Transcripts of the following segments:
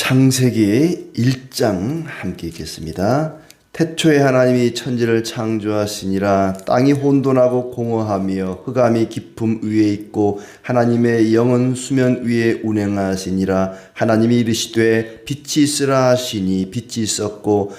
창세기 1장 함께 읽겠습니다. 태초에 하나님이 천지를 창조하시니라. 땅이 혼돈하고 공허하며 흑암이 깊음 위에 있고 하나님의 영은 수면 위에 운행하시니라. 하나님이 이르시되 빛이 있으라 하시니 빛이 있었고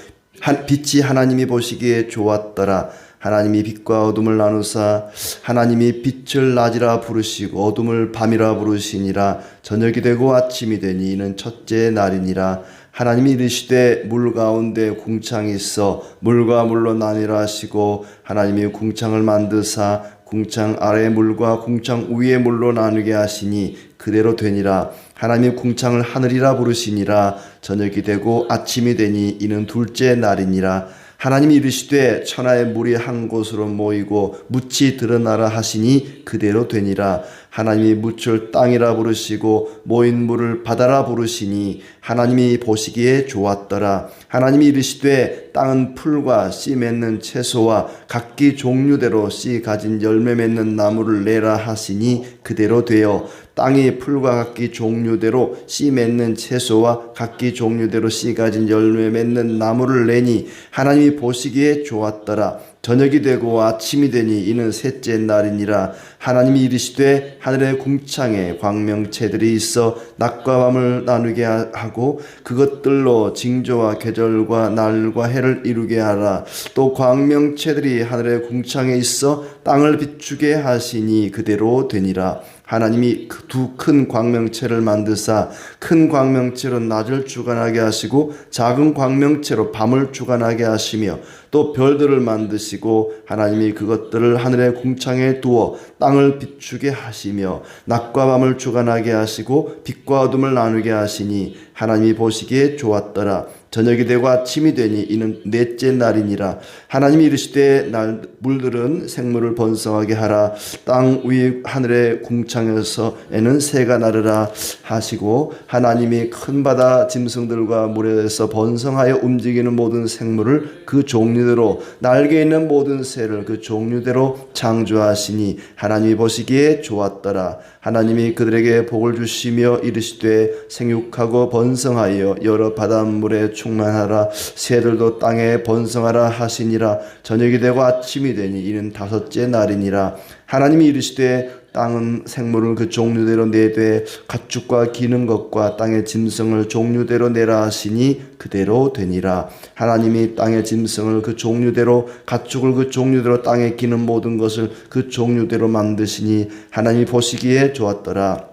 빛이 하나님이 보시기에 좋았더라. 하나님이 빛과 어둠을 나누사 하나님이 빛을 낮이라 부르시고 어둠을 밤이라 부르시니라. 저녁이 되고 아침이 되니 이는 첫째 날이니라. 하나님이 이르시되 물 가운데 궁창이 있어 물과 물로 나뉘라 하시고 하나님이 궁창을 만드사 궁창 아래 물과 궁창 위에 물로 나누게 하시니 그대로 되니라. 하나님이 궁창을 하늘이라 부르시니라. 저녁이 되고 아침이 되니 이는 둘째 날이니라. 하나님이 이르시되 천하의 물이 한 곳으로 모이고 묻이 드러나라 하시니 그대로 되니라. 하나님이 묻을 땅이라 부르시고 모인 물을 바다라 부르시니 하나님이 보시기에 좋았더라. 하나님이 이르시되 땅은 풀과 씨 맺는 채소와 각기 종류대로 씨 가진 열매 맺는 나무를 내라 하시니 그대로 되어 땅이 풀과 각기 종류대로 씨 맺는 채소와 각기 종류대로 씨 가진 열매 맺는 나무를 내니 하나님이 보시기에 좋았더라. 저녁이 되고 아침이 되니 이는 셋째 날이니라. 하나님이 이르시되 하늘의 궁창에 광명체들이 있어 낮과 밤을 나누게 하고 그것들로 징조와 계절과 날과 해를 이루게 하라. 또 광명체들이 하늘의 궁창에 있어 땅을 비추게 하시니 그대로 되니라. 하나님이 두 큰 광명체를 만드사 큰 광명체로 낮을 주관하게 하시고 작은 광명체로 밤을 주관하게 하시며 또 별들을 만드시고 하나님이 그것들을 하늘의 궁창에 두어 땅을 비추게 하시며 낮과 밤을 주관하게 하시고 빛과 어둠을 나누게 하시니 하나님이 보시기에 좋았더라. 저녁이 되고 아침이 되니 이는 넷째 날이니라. 하나님이 이르시되 날 물들은 생물을 번성하게 하라. 땅 위 하늘의 궁창에서에는 새가 나르라 하시고 하나님이 큰 바다 짐승들과 물에서 번성하여 움직이는 모든 생물을 그 종류대로 날개 있는 모든 새를 그 종류대로 창조하시니 하나님이 보시기에 좋았더라. 하나님이 그들에게 복을 주시며 이르시되 생육하고 번성하여 여러 바닷물에 충만하라. 새들도 땅에 번성하라 하시니라. 저녁이 되고 아침이 되니 이는 다섯째 날이니라. 하나님이 이르시되 땅은 생물을 그 종류대로 내되 가축과 기는 것과 땅의 짐승을 종류대로 내라 하시니 그대로 되니라. 하나님이 땅의 짐승을 그 종류대로 가축을 그 종류대로 땅에 기는 모든 것을 그 종류대로 만드시니 하나님이 보시기에 좋았더라.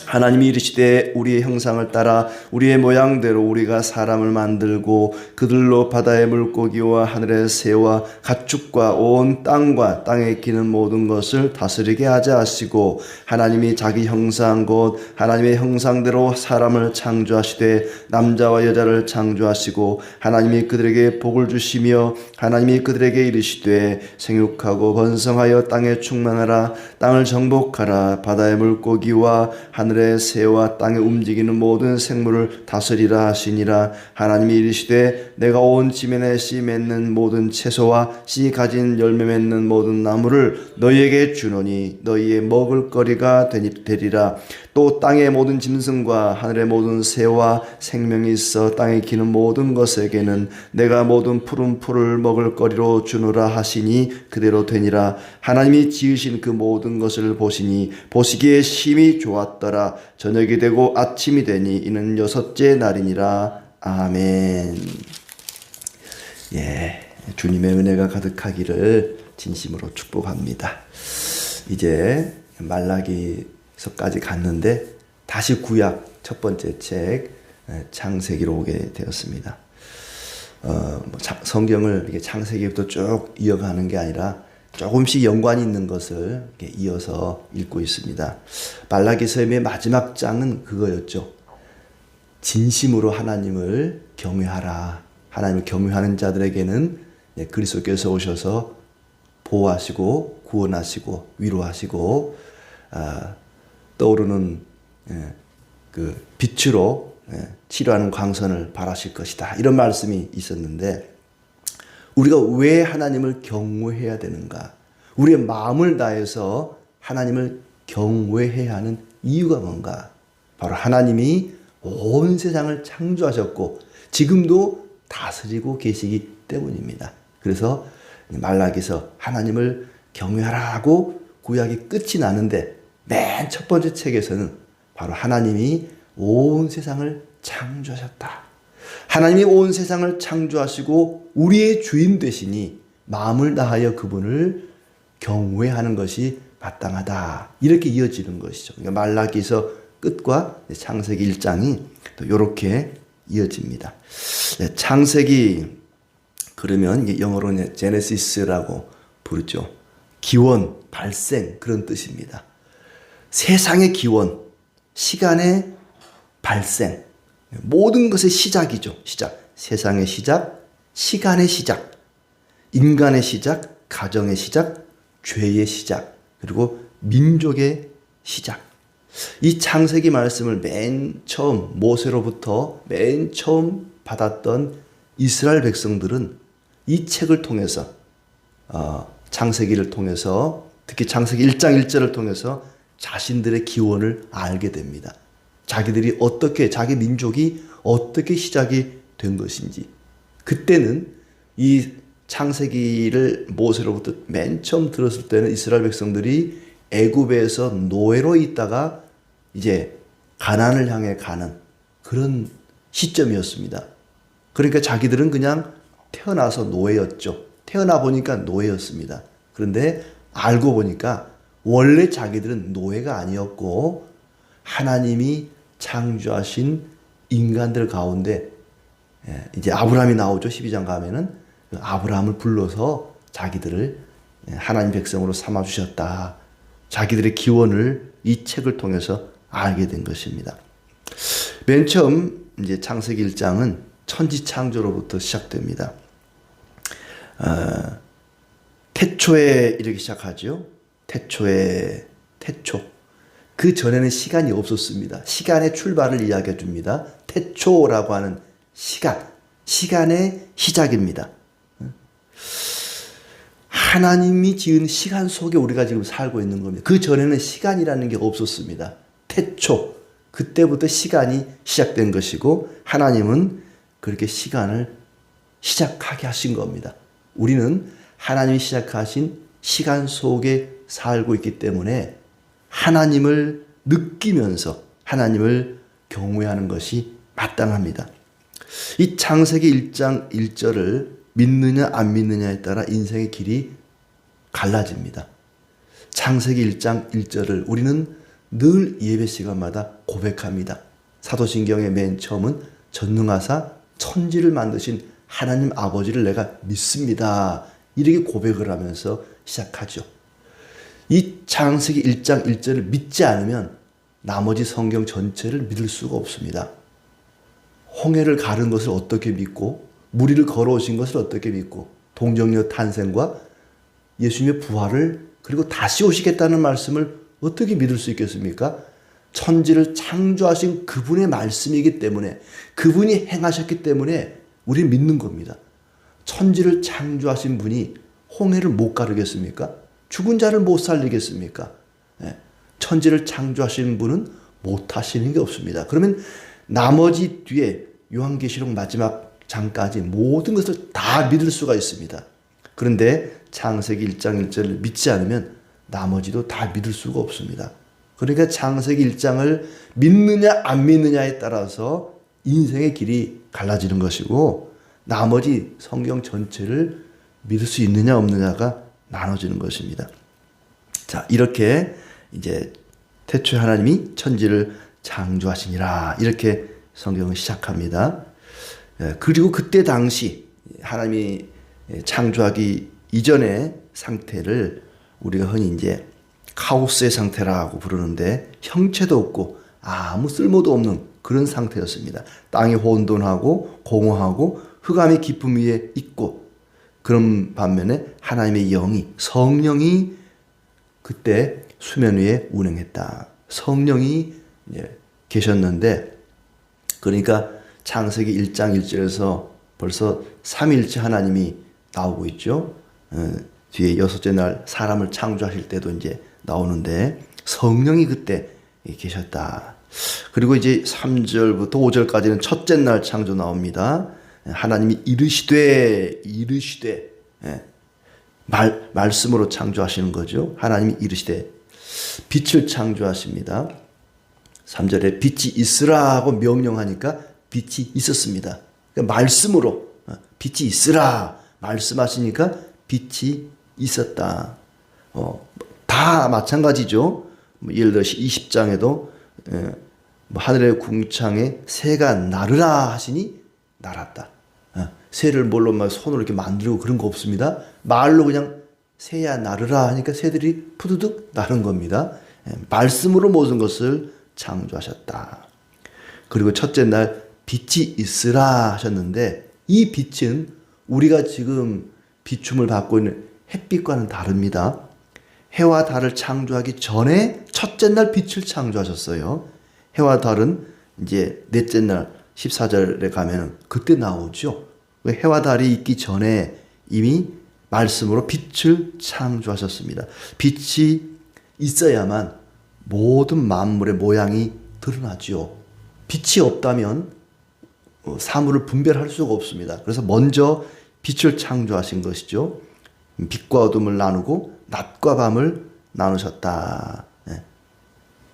하나님이 이르시되 우리의 형상을 따라 우리의 모양대로 우리가 사람을 만들고 그들로 바다의 물고기와 하늘의 새와 가축과 온 땅과 땅에 기는 모든 것을 다스리게 하자 하시고 하나님이 자기 형상 곧 하나님의 형상대로 사람을 창조하시되 남자와 여자를 창조하시고 하나님이 그들에게 복을 주시며 하나님이 그들에게 이르시되 생육하고 번성하여 땅에 충만하라. 땅을 정복하라. 바다의 물고기와 하늘의 새와 땅에 움직이는 모든 생물을 다스리라 하시니라. 하나님이 이르시되 내가 온 지면에 씨 맺는 모든 채소와 씨 가진 열매 맺는 모든 나무를 너희에게 주노니 너희의 먹을 거리가 되리라. 또 땅의 모든 짐승과 하늘의 모든 새와 생명이 있어 땅에 기는 모든 것에게는 내가 모든 푸른 풀을 먹을 거리로 주노라 하시니 그대로 되니라. 하나님이 지으신 그 모든 것을 보시니 보시기에 심히 좋았더라. 저녁이 되고 아침이 되니 이는 여섯째 날이니라. 아멘. 주님의 은혜가 가득하기를 진심으로 축복합니다. 이제 말라기서까지 갔는데 다시 구약 첫 번째 책 창세기로 오게 되었습니다. 성경을 이렇게 창세기부터 쭉 이어가는 게 아니라 조금씩 연관이 있는 것을 이렇게 이어서 읽고 있습니다. 말라기서의 마지막 장은 그거였죠. 진심으로 하나님을 경외하라. 하나님을 경외하는 자들에게는 그리스도께서 오셔서 보호하시고 구원하시고 위로하시고 떠오르는 그 빛으로 치료하는 광선을 발하실 것이다. 이런 말씀이 있었는데 우리가 왜 하나님을 경외해야 되는가? 우리의 마음을 다해서 하나님을 경외해야 하는 이유가 뭔가? 바로 하나님이 온 세상을 창조하셨고 지금도 다스리고 계시기 때문입니다. 그래서 말라기서 하나님을 경외하라고 구약이 끝이 나는데 맨 첫 번째 책에서는 바로 하나님이 온 세상을 창조하셨다. 하나님이 온 세상을 창조하시고 우리의 주인 되시니 마음을 다하여 그분을 경외하는 것이 마땅하다. 이렇게 이어지는 것이죠. 그러니까 말라기서 끝과 창세기 1장이 또 이렇게 이어집니다. 창세기 그러면 영어로는 제네시스라고 부르죠. 기원, 발생 그런 뜻입니다. 세상의 기원, 시간의 발생, 모든 것의 시작이죠. 시작. 세상의 시작, 시간의 시작, 인간의 시작, 가정의 시작, 죄의 시작, 그리고 민족의 시작. 이 창세기 말씀을 맨 처음 모세로부터 맨 처음 받았던 이스라엘 백성들은 이 책을 통해서 창세기를 통해서 특히 창세기 1장 1절을 통해서 자신들의 기원을 알게 됩니다. 자기들이 어떻게 자기 민족이 어떻게 시작이 된 것인지. 그때는 이 창세기를 모세로부터 맨 처음 들었을 때는 이스라엘 백성들이 애굽에서 노예로 있다가 이제 가나안을 향해 가는 그런 시점이었습니다. 그러니까 자기들은 그냥 태어나서 노예였죠. 태어나 보니까 노예였습니다. 그런데 알고 보니까 원래 자기들은 노예가 아니었고 하나님이 창조하신 인간들 가운데 이제 아브라함이 나오죠. 12장 가면은 아브라함을 불러서 자기들을 하나님 백성으로 삼아주셨다. 자기들의 기원을 이 책을 통해서 알게 된 것입니다. 맨 처음 이제 창세기 1장은 천지 창조로부터 시작됩니다. 태초에 이렇게 시작하죠. 태초에 태초. 그 전에는 시간이 없었습니다. 시간의 출발을 이야기해 줍니다. 태초라고 하는 시간, 시간의 시작입니다. 하나님이 지은 시간 속에 우리가 지금 살고 있는 겁니다. 그 전에는 시간이라는 게 없었습니다. 태초, 그때부터 시간이 시작된 것이고 하나님은 그렇게 시간을 시작하게 하신 겁니다. 우리는 하나님이 시작하신 시간 속에 살고 있기 때문에 하나님을 느끼면서 하나님을 경외하는 것이 마땅합니다. 이 창세기 1장 1절을 믿느냐 안 믿느냐에 따라 인생의 길이 갈라집니다. 창세기 1장 1절을 우리는 늘 예배 시간마다 고백합니다. 사도신경의 맨 처음은 전능하사 천지를 만드신 하나님 아버지를 내가 믿습니다. 이렇게 고백을 하면서 시작하죠. 이 창세기 1장 1절을 믿지 않으면 나머지 성경 전체를 믿을 수가 없습니다. 홍해를 가른 것을 어떻게 믿고 무리를 걸어오신 것을 어떻게 믿고 동정녀 탄생과 예수님의 부활을 그리고 다시 오시겠다는 말씀을 어떻게 믿을 수 있겠습니까? 천지를 창조하신 그분의 말씀이기 때문에 그분이 행하셨기 때문에 우리는 믿는 겁니다. 천지를 창조하신 분이 홍해를 못 가르겠습니까? 죽은 자를 못 살리겠습니까? 천지를 창조하신 분은 못 하시는 게 없습니다. 그러면 나머지 뒤에 요한계시록 마지막 장까지 모든 것을 다 믿을 수가 있습니다. 그런데 창세기 1장 1절을 믿지 않으면 나머지도 다 믿을 수가 없습니다. 그러니까 창세기 1장을 믿느냐 안 믿느냐에 따라서 인생의 길이 갈라지는 것이고 나머지 성경 전체를 믿을 수 있느냐 없느냐가 나눠지는 것입니다. 자, 이렇게 이제 태초에 하나님이 천지를 창조하시니라 이렇게 성경을 시작합니다. 그리고 그때 당시 하나님이 창조하기 이전의 상태를 우리가 흔히 이제 카오스의 상태라고 부르는데 형체도 없고 아무 쓸모도 없는 그런 상태였습니다. 땅이 혼돈하고 공허하고 흑암의 깊음 위에 있고 그런 반면에 하나님의 영이 성령이 그때 수면 위에 운행했다. 성령이 계셨는데 그러니까 창세기 1장 1절에서 벌써 삼위일체 하나님이 나오고 있죠. 뒤에 여섯째 날 사람을 창조하실 때도 이제 나오는데 성령이 그때 계셨다. 그리고 이제 3절부터 5절까지는 첫째 날 창조 나옵니다. 하나님이 이르시되 예, 말씀으로 창조하시는 거죠. 하나님이 이르시되 빛을 창조하십니다. 3절에 빛이 있으라 하고 명령하니까 빛이 있었습니다. 그러니까 말씀으로 빛이 있으라 말씀하시니까 빛이 있었다. 다 마찬가지죠. 예를 들어 20장에도 하늘의 궁창에 새가 나르라 하시니 날았다. 새를 뭘로 막 손으로 이렇게 만들고 그런 거 없습니다. 말로 그냥 새야 나르라 하니까 새들이 푸드득 나른 겁니다. 말씀으로 모든 것을 창조하셨다. 그리고 첫째 날 빛이 있으라 하셨는데 이 빛은 우리가 지금 비춤을 받고 있는 햇빛과는 다릅니다. 해와 달을 창조하기 전에 첫째 날 빛을 창조하셨어요. 해와 달은 이제 넷째 날 14절에 가면 그때 나오죠. 해와 달이 있기 전에 이미 말씀으로 빛을 창조하셨습니다. 빛이 있어야만 모든 만물의 모양이 드러나죠. 빛이 없다면 사물을 분별할 수가 없습니다. 그래서 먼저 빛을 창조하신 것이죠. 빛과 어둠을 나누고 낮과 밤을 나누셨다.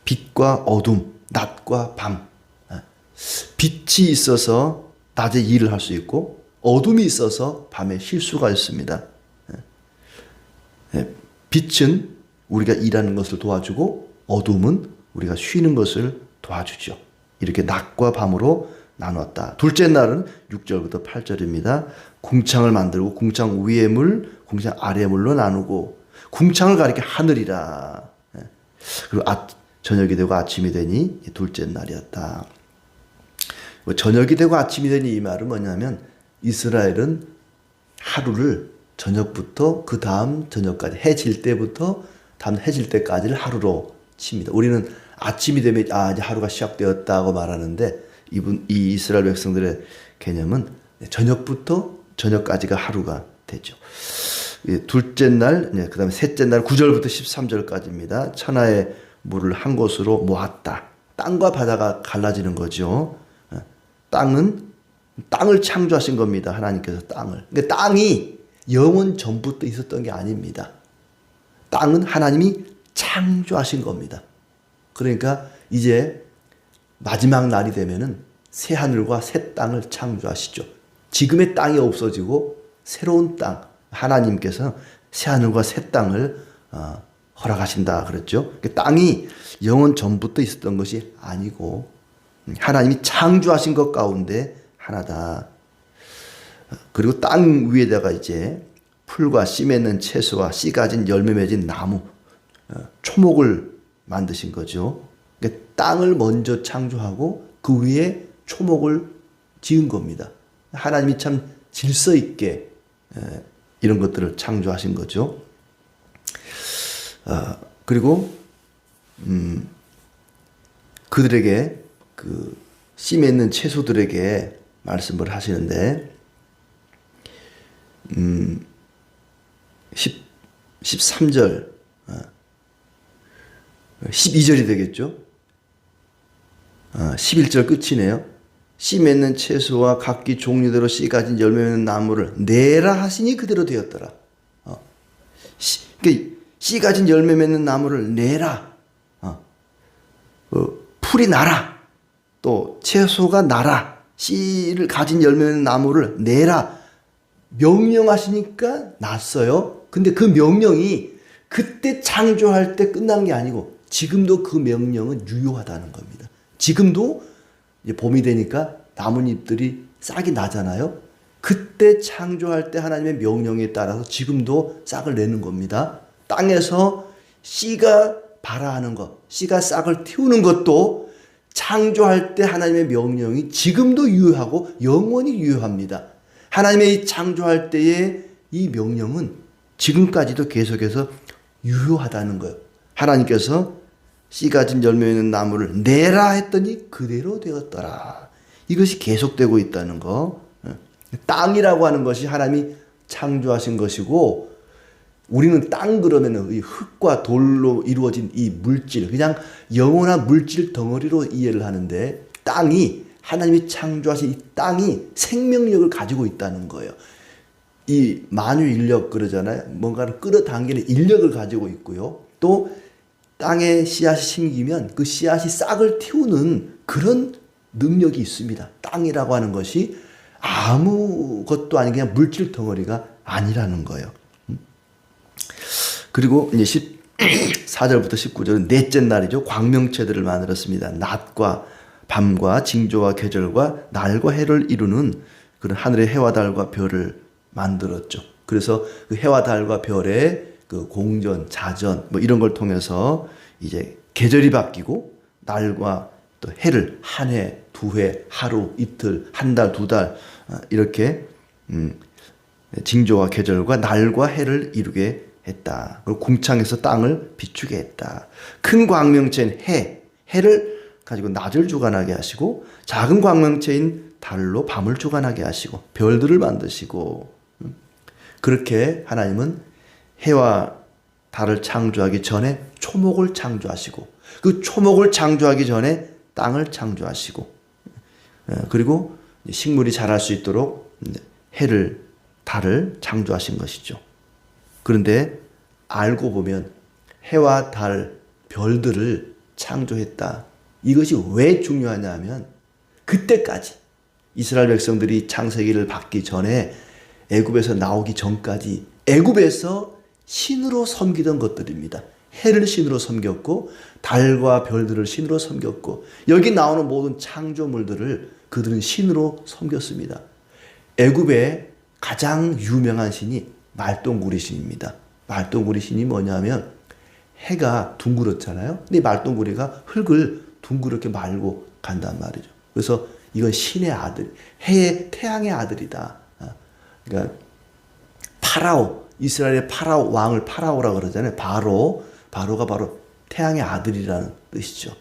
빛과 어둠, 낮과 밤. 빛이 있어서 낮에 일을 할 수 있고 어둠이 있어서 밤에 쉴 수가 있습니다. 빛은 우리가 일하는 것을 도와주고 어둠은 우리가 쉬는 것을 도와주죠. 이렇게 낮과 밤으로 나눴다. 둘째 날은 6절부터 8절입니다. 궁창을 만들고 궁창 위의 물, 궁창 아래 물로 나누고 궁창을 가리켜 하늘이라. 그리고 저녁이 되고 아침이 되니 둘째 날이었다. 저녁이 되고 아침이 되니 이 말은 뭐냐면 이스라엘은 하루를 저녁부터 그 다음 저녁까지 해질 때부터 다음 해질 때까지를 하루로 칩니다. 우리는 아침이 되면 이제 하루가 시작되었다고 말하는데 이 이스라엘 백성들의 개념은 저녁부터 저녁까지가 하루가 되죠. 둘째 날, 그 다음에 셋째 날 9절부터 13절까지입니다. 천하의 물을 한 곳으로 모았다. 땅과 바다가 갈라지는 거죠. 땅을 창조하신 겁니다. 하나님께서 땅을. 그러니까 땅이 영원 전부터 있었던 게 아닙니다. 땅은 하나님이 창조하신 겁니다. 그러니까 이제 마지막 날이 되면은 새 하늘과 새 땅을 창조하시죠. 지금의 땅이 없어지고 새로운 땅, 하나님께서 새 하늘과 새 땅을 허락하신다 그랬죠. 땅이 영원 전부터 있었던 것이 아니고 하나님이 창조하신 것 가운데 하나다. 그리고 땅 위에다가 이제 풀과 씨 맺는 채소와 씨 가진 열매 맺은 나무, 초목을 만드신 거죠. 그러니까 땅을 먼저 창조하고 그 위에 초목을 지은 겁니다. 하나님이 참 질서 있게 이런 것들을 창조하신 거죠. 그리고 그들에게 그 씨 맺는 채소들에게 말씀을 하시는데 13절 12절이 되겠죠. 11절 끝이네요. 씨 맺는 채소와 각기 종류대로 씨 가진 열매 맺는 나무를 내라 하시니 그대로 되었더라. 그러니까 씨 가진 열매 맺는 나무를 내라. 풀이 나라. 또 채소가 나라. 씨를 가진 열매 맺는 나무를 내라. 명령하시니까 났어요. 근데 그 명령이 그때 창조할 때 끝난 게 아니고 지금도 그 명령은 유효하다는 겁니다. 지금도 이제 봄이 되니까 나뭇잎들이 싹이 나잖아요. 그때 창조할 때 하나님의 명령에 따라서 지금도 싹을 내는 겁니다. 땅에서 씨가 발아하는 것, 씨가 싹을 틔우는 것도 창조할 때 하나님의 명령이 지금도 유효하고 영원히 유효합니다. 하나님의 이 창조할 때의 이 명령은 지금까지도 계속해서 유효하다는 거예요. 하나님께서 씨 가진 열매 있는 나무를 내라 했더니 그대로 되었더라. 이것이 계속되고 있다는 거. 땅이라고 하는 것이 하나님이 창조하신 것이고 우리는 땅 그러면은 이 흙과 돌로 이루어진 이 물질, 그냥 영원한 물질 덩어리로 이해를 하는데, 땅이, 하나님이 창조하신 이 땅이 생명력을 가지고 있다는 거예요. 이 만유인력 그러잖아요. 뭔가를 끌어당기는 인력을 가지고 있고요. 또 땅에 씨앗이 심기면 그 씨앗이 싹을 틔우는 그런 능력이 있습니다. 땅이라고 하는 것이 아무것도 아닌 그냥 물질 덩어리가 아니라는 거예요. 그리고 이제 14절부터 19절은 넷째 날이죠. 광명체들을 만들었습니다. 낮과 밤과 징조와 계절과 날과 해를 이루는 그런 하늘의 해와 달과 별을 만들었죠. 그래서 그 해와 달과 별의 그 공전, 자전 뭐 이런 걸 통해서 이제 계절이 바뀌고 날과 또 해를 한 해, 두 해, 하루, 이틀, 한 달, 두 달 이렇게 징조와 계절과 날과 해를 이루게 했다. 그리고 궁창에서 땅을 비추게 했다. 큰 광명체인 해를 가지고 낮을 주관하게 하시고 작은 광명체인 달로 밤을 주관하게 하시고 별들을 만드시고 그렇게 하나님은 해와 달을 창조하기 전에 초목을 창조하시고 그 초목을 창조하기 전에 땅을 창조하시고 그리고 식물이 자랄 수 있도록 해를 달을 창조하신 것이죠. 그런데 알고 보면 해와 달, 별들을 창조했다. 이것이 왜 중요하냐면 그때까지 이스라엘 백성들이 창세기를 받기 전에 애굽에서 나오기 전까지 애굽에서 신으로 섬기던 것들입니다. 해를 신으로 섬겼고 달과 별들을 신으로 섬겼고 여기 나오는 모든 창조물들을 그들은 신으로 섬겼습니다. 애굽의 가장 유명한 신이 말동구리 신입니다. 말동구리 신이 뭐냐면 해가 둥그렇잖아요. 근데 말동구리가 흙을 둥그렇게 말고 간단 말이죠. 그래서 이건 신의 아들, 태양의 아들이다. 그러니까 파라오, 이스라엘의 파라오 왕을 파라오라고 그러잖아요. 바로가 바로 태양의 아들이라는 뜻이죠.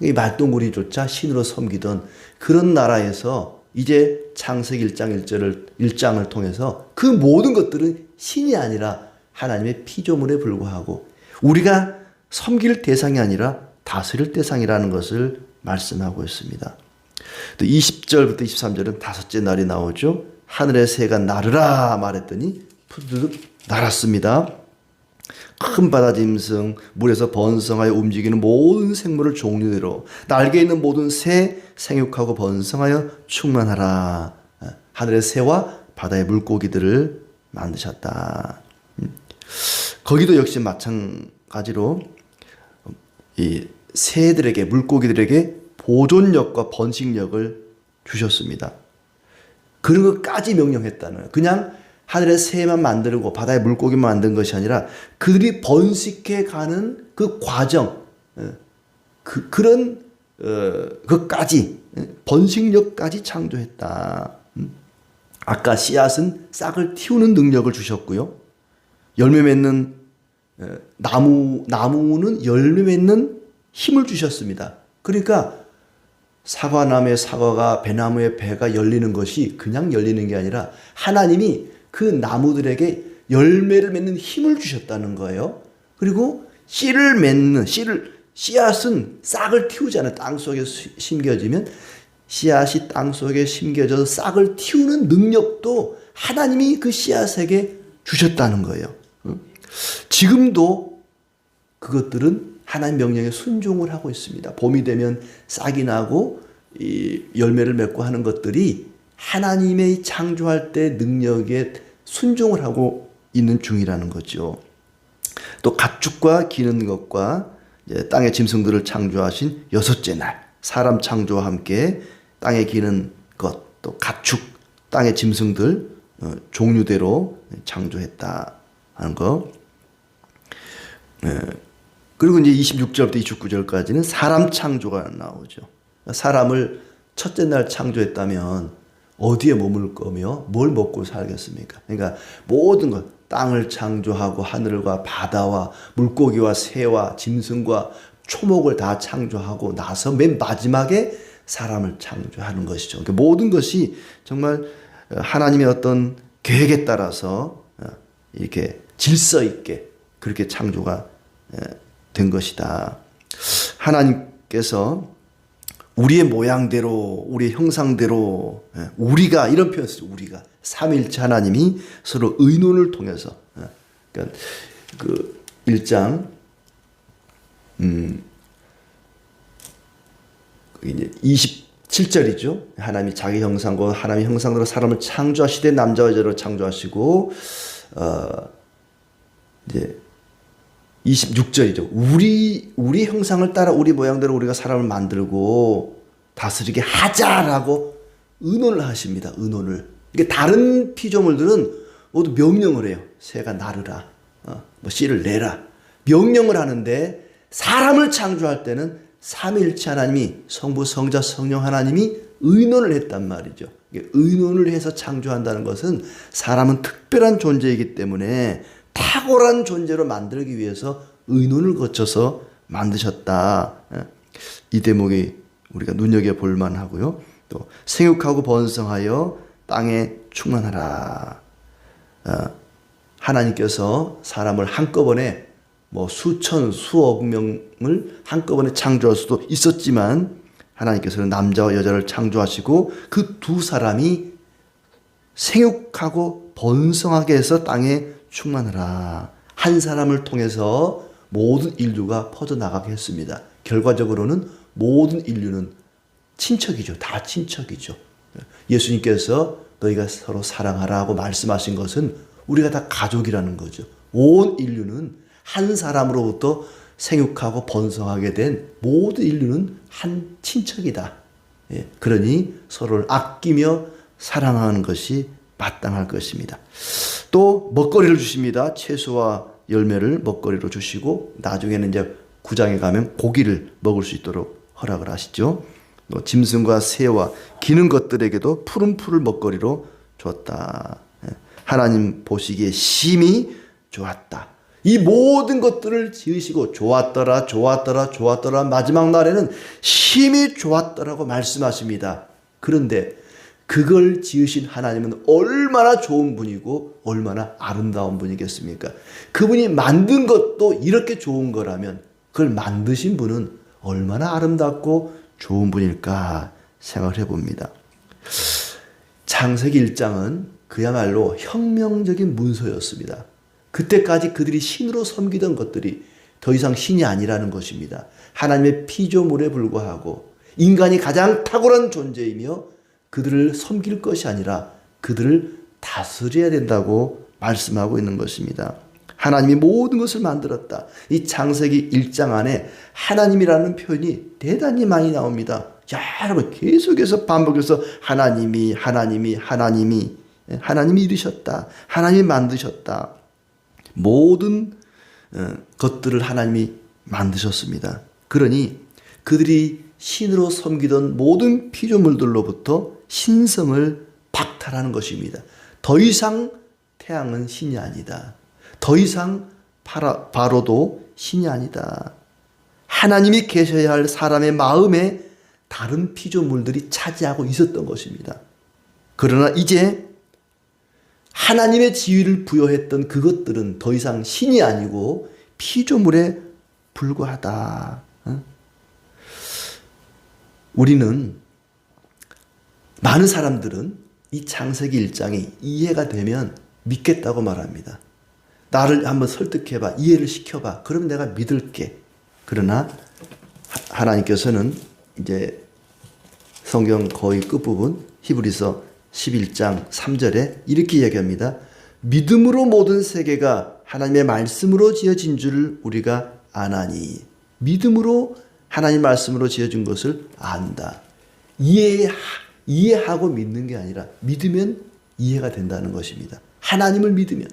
이 말동구리조차 신으로 섬기던 그런 나라에서 이제 창세기 1장 1장을 통해서 그 모든 것들은 신이 아니라 하나님의 피조물에 불과하고 우리가 섬길 대상이 아니라 다스릴 대상이라는 것을 말씀하고 있습니다. 또 20절부터 23절은 다섯째 날이 나오죠. 하늘의 새가 나르라 말했더니 푸드득 날았습니다. 큰 바다 짐승, 물에서 번성하여 움직이는 모든 생물을 종류대로 날개 있는 모든 새 생육하고 번성하여 충만하라. 하늘의 새와 바다의 물고기들을 만드셨다. 거기도 역시 마찬가지로 이 새들에게 물고기들에게 보존력과 번식력을 주셨습니다. 그런 것까지 명령했다는 거예요. 그냥 하늘의 새만 만들고 바다의 물고기만 만든 것이 아니라 그들이 번식해 가는 그 과정, 그런 것까지 번식력까지 창조했다. 아까 씨앗은 싹을 틔우는 능력을 주셨고요. 열매 맺는 나무는 열매 맺는 힘을 주셨습니다. 그러니까 사과나무의 사과가 배나무의 배가 열리는 것이 그냥 열리는 게 아니라 하나님이 그 나무들에게 열매를 맺는 힘을 주셨다는 거예요. 그리고 씨앗은 싹을 틔우잖아요. 땅속에 심겨지면 씨앗이 땅속에 심겨져서 싹을 틔우는 능력도 하나님이 그 씨앗에게 주셨다는 거예요. 지금도 그것들은 하나님 명령에 순종을 하고 있습니다. 봄이 되면 싹이 나고 이 열매를 맺고 하는 것들이 하나님의 창조할 때 능력에 순종을 하고 있는 중이라는 거죠. 또 가축과 기는 것과 땅의 짐승들을 창조하신 여섯째 날 사람 창조와 함께 땅에 기는 것, 또 가축, 땅의 짐승들 종류대로 창조했다 하는 거. 그리고 이제 26절부터 29절까지는 사람 창조가 나오죠. 사람을 첫째 날 창조했다면 어디에 머물 거며 뭘 먹고 살겠습니까? 그러니까 모든 것, 땅을 창조하고 하늘과 바다와 물고기와 새와 짐승과 초목을 다 창조하고 나서 맨 마지막에 사람을 창조하는 것이죠. 그러니까 모든 것이 정말 하나님의 어떤 계획에 따라서 이렇게 질서 있게 그렇게 창조가 된 것이다. 하나님께서 우리의 모양대로, 우리의 형상대로, 우리가 이런 표현을 쓰죠. 우리가 삼위일체 하나님이 서로 의논을 통해서, 그러니까 그 1장 이제 27절이죠. 하나님이 자기 형상과 하나님의 형상대로 사람을 창조하시되 남자와 여자로 창조하시고, 이제 26절이죠. 우리 형상을 따라 우리 모양대로 우리가 사람을 만들고 다스리게 하자라고 의논을 하십니다. 의논을. 이게 다른 피조물들은 모두 명령을 해요. 새가 나르라, 뭐 씨를 내라, 명령을 하는데 사람을 창조할 때는 삼위일체 하나님이 성부, 성자, 성령 하나님이 의논을 했단 말이죠. 의논을 해서 창조한다는 것은 사람은 특별한 존재이기 때문에 탁월한 존재로 만들기 위해서 의논을 거쳐서 만드셨다. 이 대목이 우리가 눈여겨볼 만하고요. 또 생육하고 번성하여 땅에 충만하라. 하나님께서 사람을 한꺼번에 뭐 수천 수억 명을 한꺼번에 창조할 수도 있었지만 하나님께서는 남자와 여자를 창조하시고 그 두 사람이 생육하고 번성하게 해서 땅에 충만하라. 한 사람을 통해서 모든 인류가 퍼져나가게 했습니다. 결과적으로는 모든 인류는 친척이죠. 다 친척이죠. 예수님께서 너희가 서로 사랑하라고 말씀하신 것은 우리가 다 가족이라는 거죠. 온 인류는 한 사람으로부터 생육하고 번성하게 된 모든 인류는 한 친척이다. 그러니 서로를 아끼며 사랑하는 것이 마땅할 것입니다. 또 먹거리를 주십니다. 채소와 열매를 먹거리로 주시고 나중에는 이제 9장에 가면 고기를 먹을 수 있도록 허락을 하시죠. 또 짐승과 새와 기는 것들에게도 푸른 풀을 먹거리로 줬다. 하나님 보시기에 심히 좋았다. 이 모든 것들을 지으시고 좋았더라, 좋았더라, 좋았더라. 마지막 날에는 심히 좋았더라고 말씀하십니다. 그런데 그걸 지으신 하나님은 얼마나 좋은 분이고 얼마나 아름다운 분이겠습니까? 그분이 만든 것도 이렇게 좋은 거라면 그걸 만드신 분은 얼마나 아름답고 좋은 분일까 생각을 해봅니다. 창세기 1장은 그야말로 혁명적인 문서였습니다. 그때까지 그들이 신으로 섬기던 것들이 더 이상 신이 아니라는 것입니다. 하나님의 피조물에 불과하고 인간이 가장 탁월한 존재이며 그들을 섬길 것이 아니라 그들을 다스려야 된다고 말씀하고 있는 것입니다. 하나님이 모든 것을 만들었다. 이 창세기 1장 안에 하나님이라는 표현이 대단히 많이 나옵니다. 여러분 계속해서 반복해서 하나님이 이루셨다. 하나님이 만드셨다. 모든 것들을 하나님이 만드셨습니다. 그러니 그들이 신으로 섬기던 모든 피조물들로부터 신성을 박탈하는 것입니다. 더 이상 태양은 신이 아니다. 더 이상 바로도 신이 아니다. 하나님이 계셔야 할 사람의 마음에 다른 피조물들이 차지하고 있었던 것입니다. 그러나 이제 하나님의 지위를 부여했던 그것들은 더 이상 신이 아니고 피조물에 불과하다. 우리는 많은 사람들은 이 창세기 1장이 이해가 되면 믿겠다고 말합니다. 나를 한번 설득해봐. 이해를 시켜봐. 그러면 내가 믿을게. 그러나 하나님께서는 이제 성경 거의 끝부분 히브리서 11장 3절에 이렇게 이야기합니다. 믿음으로 모든 세계가 하나님의 말씀으로 지어진 줄을 우리가 아나니. 믿음으로 하나님 말씀으로 지어진 것을 안다. 이해하고 믿는 게 아니라 믿으면 이해가 된다는 것입니다. 하나님을 믿으면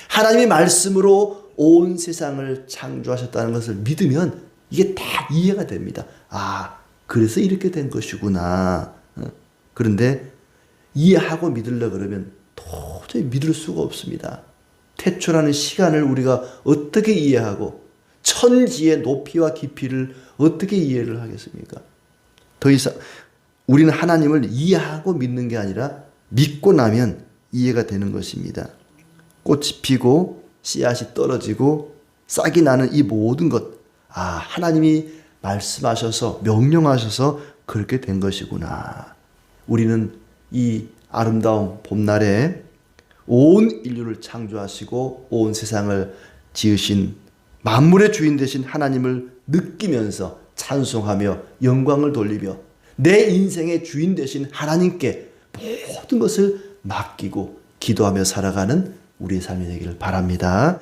하나님의 말씀으로 온 세상을 창조하셨다는 것을 믿으면 이게 다 이해가 됩니다. 아, 그래서 이렇게 된 것이구나. 그런데 이해하고 믿으려 그러면 도저히 믿을 수가 없습니다. 태초라는 시간을 우리가 어떻게 이해하고 천지의 높이와 깊이를 어떻게 이해를 하겠습니까? 더 이상 우리는 하나님을 이해하고 믿는 게 아니라 믿고 나면 이해가 되는 것입니다. 꽃이 피고 씨앗이 떨어지고 싹이 나는 이 모든 것, 하나님이 말씀하셔서 명령하셔서 그렇게 된 것이구나. 우리는 이 아름다운 봄날에 온 인류를 창조하시고 온 세상을 지으신 만물의 주인 되신 하나님을 느끼면서 찬송하며 영광을 돌리며 내 인생의 주인 되신 하나님께 모든 것을 맡기고 기도하며 살아가는 우리의 삶이 되기를 바랍니다.